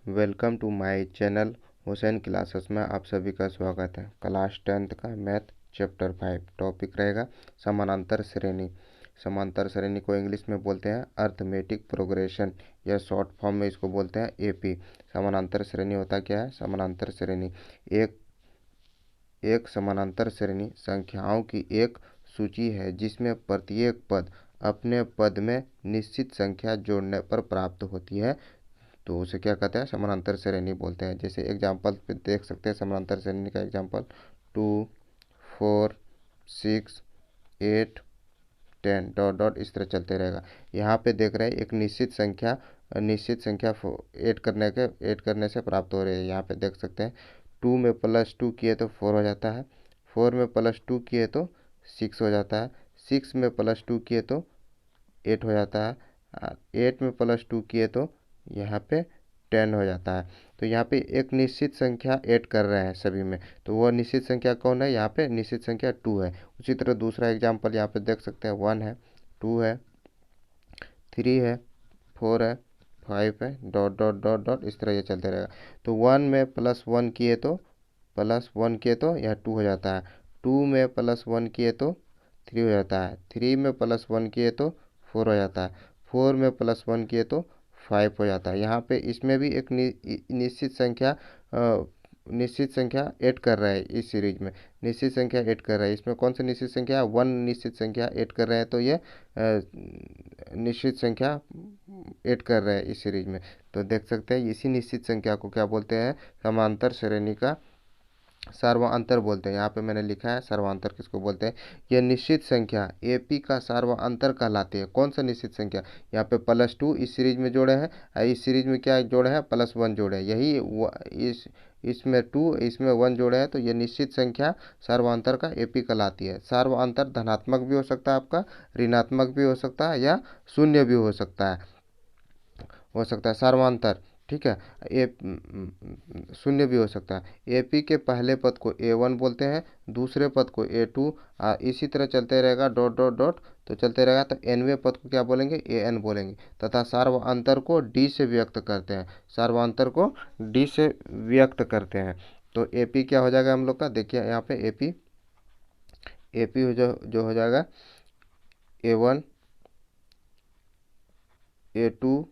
Welcome to my channel Hussain classes में आप सभी का स्वागत है। क्लास 10th का मैथ चैप्टर 5 टॉपिक रहेगा समानांतर श्रेणी। समांतर श्रेणी को इंग्लिश में बोलते हैं अर्थमेटिक प्रोग्रेशन या शॉर्ट फॉर्म में इसको बोलते हैं एपी। समानांतर श्रेणी होता क्या है? समानांतर श्रेणी एक समानांतर श्रेणी संख्याओं की एक सूची है जिसमें प्रत्येक पद अपने पद में निश्चित संख्या जोड़ने पर प्राप्त होती है, तो उसे क्या कहते हैं? समानांतर श्रेणी बोलते हैं। जैसे एग्जाम्पल पे देख सकते हैं समानांतर श्रेणी का एग्जाम्पल 2, 4, 6, 8, 10 डॉट डॉट इस तरह चलते रहेगा। यहाँ पे देख रहे हैं एक निश्चित संख्या ऐड करने से प्राप्त हो रही है। यहाँ पे देख सकते हैं 2 में +2 किए तो 4 हो जाता है, 4 में +2 किए तो 6 हो जाता है, 6 में +2 किए तो 8 हो जाता है, 8 में +2 किए तो यहाँ पे 10 हो जाता है। तो यहाँ पे एक निश्चित संख्या ऐड कर रहे हैं सभी में, तो वह निश्चित संख्या कौन है? यहाँ पे निश्चित संख्या 2 है। उसी तरह दूसरा एग्जाम्पल यहाँ पे देख सकते हैं 1 है, 2 है, 3 है, 4 है, 5 है, डॉट डॉट डॉट डॉट इस तरह ये चलते रहेगा। तो 1 में +1 किए तो यह 2 हो जाता है, 2 में +1 किए तो 3 हो जाता है, 3 में +1 किए तो 4 हो जाता है, 4 में +1 किए तो 5 हो जाता है। यहाँ पे इसमें भी एक निश्चित संख्या ऐड कर रहा है। इस सीरीज में निश्चित संख्या ऐड कर रहा है। इसमें कौन सी निश्चित संख्या? 1 निश्चित संख्या ऐड कर रहे हैं, तो ये निश्चित संख्या ऐड कर रहे हैं इस सीरीज में। तो देख सकते हैं इसी निश्चित संख्या को क्या बोलते हैं? समांतर श्रेणी का सर्वांतर बोलते हैं। यहाँ पे मैंने लिखा है सर्वांतर किसको बोलते हैं। यह निश्चित संख्या एपी का सर्वांतर कहलाती है। कौन सा निश्चित संख्या? यहाँ पे +2 इस सीरीज में जोड़े हैं, इस सीरीज में क्या जोड़े हैं? +1 जोड़े हैं। यही इसमें 2 इसमें 1 जोड़े हैं, तो यह निश्चित संख्या सर्वांतर का एपी कहलाती है। सर्वांतर धनात्मक भी हो सकता है, आपका ऋणात्मक भी हो सकता है, या शून्य भी हो सकता है सर्वांतर। ठीक है, ए शून्य भी हो सकता है। एपी के पहले पद को A1 बोलते हैं, दूसरे पद को A2, इसी तरह चलते रहेगा डॉट डॉट डॉट, तो चलते रहेगा। तो nवें पद को क्या बोलेंगे? AN बोलेंगे। तथा सर्वांतर को D से व्यक्त करते हैं, सर्वांतर को D से व्यक्त करते हैं। तो एपी क्या हो जाएगा हम लोग का? देखिए यहाँ पे एपी जो हो जाएगा A1, A2,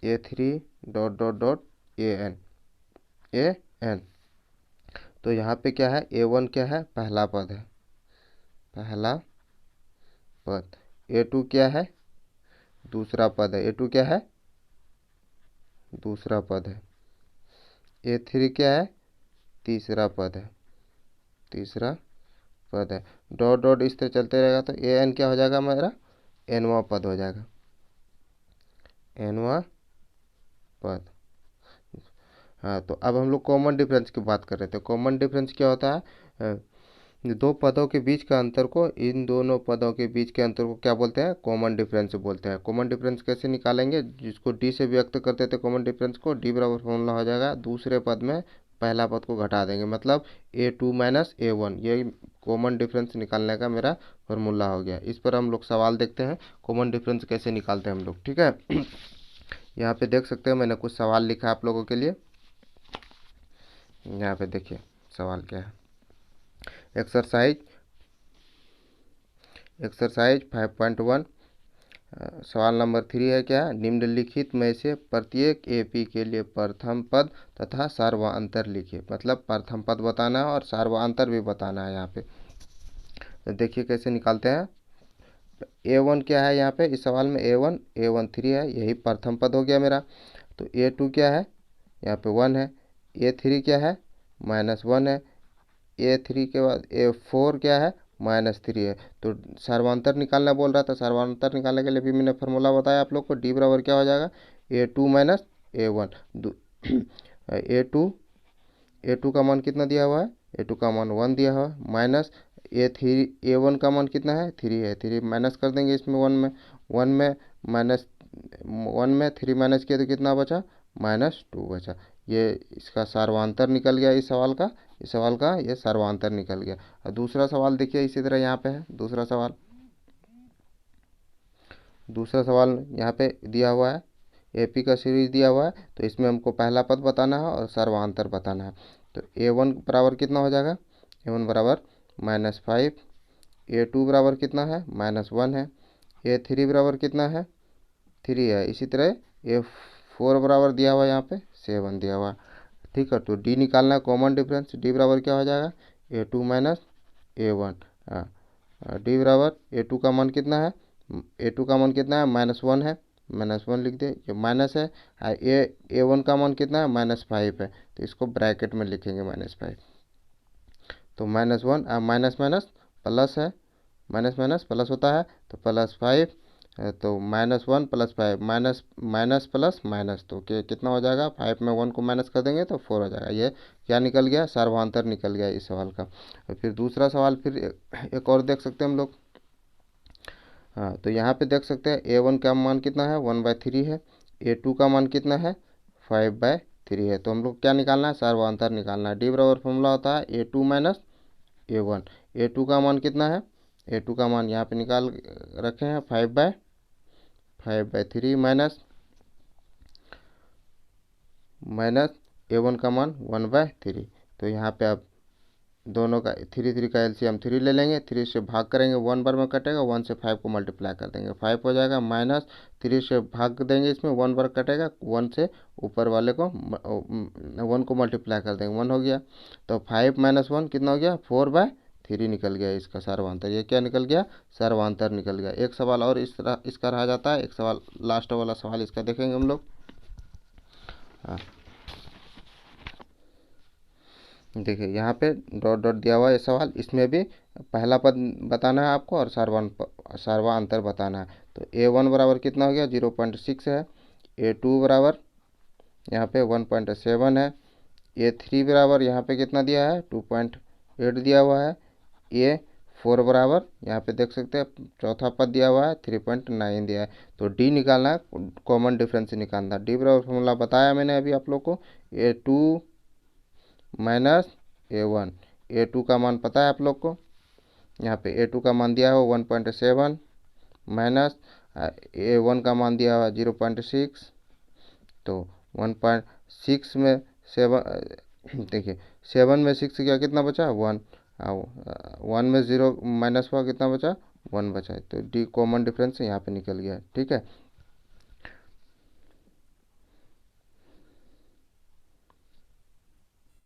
A3 dot dot dot AN। तो यहाँ पे क्या है? A1 क्या है? पहला पद है, पहला पद। A2 क्या है? दूसरा पद है। A2 क्या है? दूसरा पद है। A3 क्या है? तीसरा पद है, तीसरा पद है। डॉट डॉट इस तरह चलते रहेगा, तो AN क्या हो जाएगा मेरा? nवां पद हो जाएगा, nवां पद। हाँ, तो अब हम लोग कॉमन डिफरेंस की बात कर रहे थे। कॉमन डिफरेंस क्या होता है? दो पदों के बीच का अंतर को, इन दोनों पदों के बीच के अंतर को क्या बोलते हैं? कॉमन डिफरेंस बोलते हैं। कॉमन डिफरेंस कैसे निकालेंगे? जिसको डी से व्यक्त करते थे कॉमन डिफरेंस को, डी बराबर फॉर्मूला हो जाएगा, दूसरे पद में पहला पद को घटा देंगे, मतलब A2 - A1। ये कॉमन डिफरेंस निकालने का मेरा फॉर्मूला हो गया। इस पर हम लोग सवाल देखते हैं कॉमन डिफरेंस कैसे निकालते हैं हम लोग। ठीक है, यहाँ पे देख सकते हैं मैंने कुछ सवाल लिखा है आप लोगों के लिए। यहाँ पे देखिए सवाल क्या है। एक्सरसाइज 5.1 सवाल नंबर 3 है क्या? निम्नलिखित में से प्रत्येक एपी के लिए प्रथम पद तथा सर्वांतर लिखिए। मतलब प्रथम पद बताना है और सर्वांतर भी बताना है। यहाँ पे तो देखिए कैसे निकालते हैं। A1 क्या है? यहाँ पे इस सवाल में A1 3 है, यही प्रथम पद हो गया मेरा। तो A2 क्या है? यहाँ पे 1 है। A3 क्या है? -1 है। A3 के बाद A4 क्या है? -3 है। तो सर्वांतर निकालना बोल रहा था, सर्वांतर निकालने के लिए भी मैंने फार्मूला बताया आप लोग को। D बराबर क्या हो जाएगा? A2 - A1। A2 का मान कितना दिया हुआ है? A2 का मान 1 दिया हुआ है, माइनस A1 का मान कितना है? 3 है। 3 माइनस कर देंगे इसमें 1 में माइनस 1 में 3 माइनस किया तो कितना बचा? -2 बचा। ये इसका सर्वांतर निकल गया। इस सवाल का ये सर्वांतर निकल गया। और दूसरा सवाल देखिए इसी तरह यहाँ पे है। दूसरा सवाल यहाँ पे दिया हुआ है AP का सीरीज दिया हुआ है, तो इसमें हमको पहला पद बताना है और सर्वांतर बताना है। तो A1 बराबर कितना हो जाएगा, A1 बराबर -5, A2 बराबर कितना है, -1 है, A3 बराबर कितना है, 3 है, इसी तरह A4 बराबर दिया हुआ है, यहाँ पे 7 दिया हुआ है। ठीक है, तो D निकालना है कॉमन डिफरेंस। D बराबर क्या हो जाएगा, A2 माइनस A1। D बराबर A2 का मान कितना है, A2 का मान कितना है, -1 है, -1 लिख दे, ये माइनस है। A1 का मान कितना है, -5 है, तो इसको ब्रैकेट में लिखेंगे -5। तो -1 माइनस माइनस प्लस है, माइनस माइनस प्लस होता है, तो +5, तो -1 +5, माइनस माइनस प्लस माइनस, तो कितना हो जाएगा, 5 में 1 को माइनस कर देंगे तो 4 हो जाएगा। ये क्या निकल गया, सर्वांतर निकल गया इस सवाल का। और फिर दूसरा सवाल फिर एक और देख सकते हैं हम लोग। हाँ, तो यहाँ पे देख सकते हैं A1 का मान कितना है, 1/3 है, A2 का मान कितना है, 5/3 है। तो हम लोग क्या निकालना है, सर्वांतर निकालना है। D बराबर फॉर्मूला होता है A2 माइनस A1। A2 का मान कितना है, A2 का मान यहाँ पे निकाल रखे हैं, 5/3 माइनस माइनस A1 का मान 1/3। तो यहाँ पे आप दोनों का 3 का एलसीएम 3 ले लेंगे, 3 से भाग करेंगे, 1 बार में कटेगा, 1 से 5 को मल्टीप्लाई कर देंगे, 5 हो जाएगा, माइनस 3 से भाग देंगे, इसमें 1 बार कटेगा, 1 से ऊपर वाले को 1 को मल्टीप्लाई कर देंगे, 1 हो गया। तो 5 - 1 कितना हो गया, 4/3 निकल गया इसका सर्वांतर। ये क्या निकल गया, सर्वांतर निकल गया। एक सवाल और इस तरह इसका रह जाता है, एक सवाल लास्ट वाला सवाल इसका देखेंगे हम लोग। हाँ, देखिए यहाँ पे डॉट डॉट दिया हुआ है सवाल, इसमें भी पहला पद बताना है आपको और सर्वांतर बताना है। तो A1 बराबर कितना हो गया, 0.6 है, A2 बराबर यहाँ पे 1.7 है, A3 बराबर यहाँ पे कितना दिया है, 2.8 दिया हुआ है, A4 बराबर यहाँ पे देख सकते हैं चौथा पद दिया हुआ है 3.9 दिया है। तो D निकालना है, कॉमन डिफरेंस निकालना है। D बराबर फॉर्मूला बताया मैंने अभी आप लोग को, A2 माइनस A1। A2 का मान पता है आप लोग को, यहाँ पे A2 का मान दिया हो 1.7 माइनस A1 का मान दिया हुआ 0.6। तो 1.6 में 7 देखिए 7 में 6 गया, कितना बचा, 1। 1 में 0 माइनस हुआ, कितना बचा, 1 बचा है। तो D कॉमन डिफरेंस यहाँ पे निकल गया, ठीक है।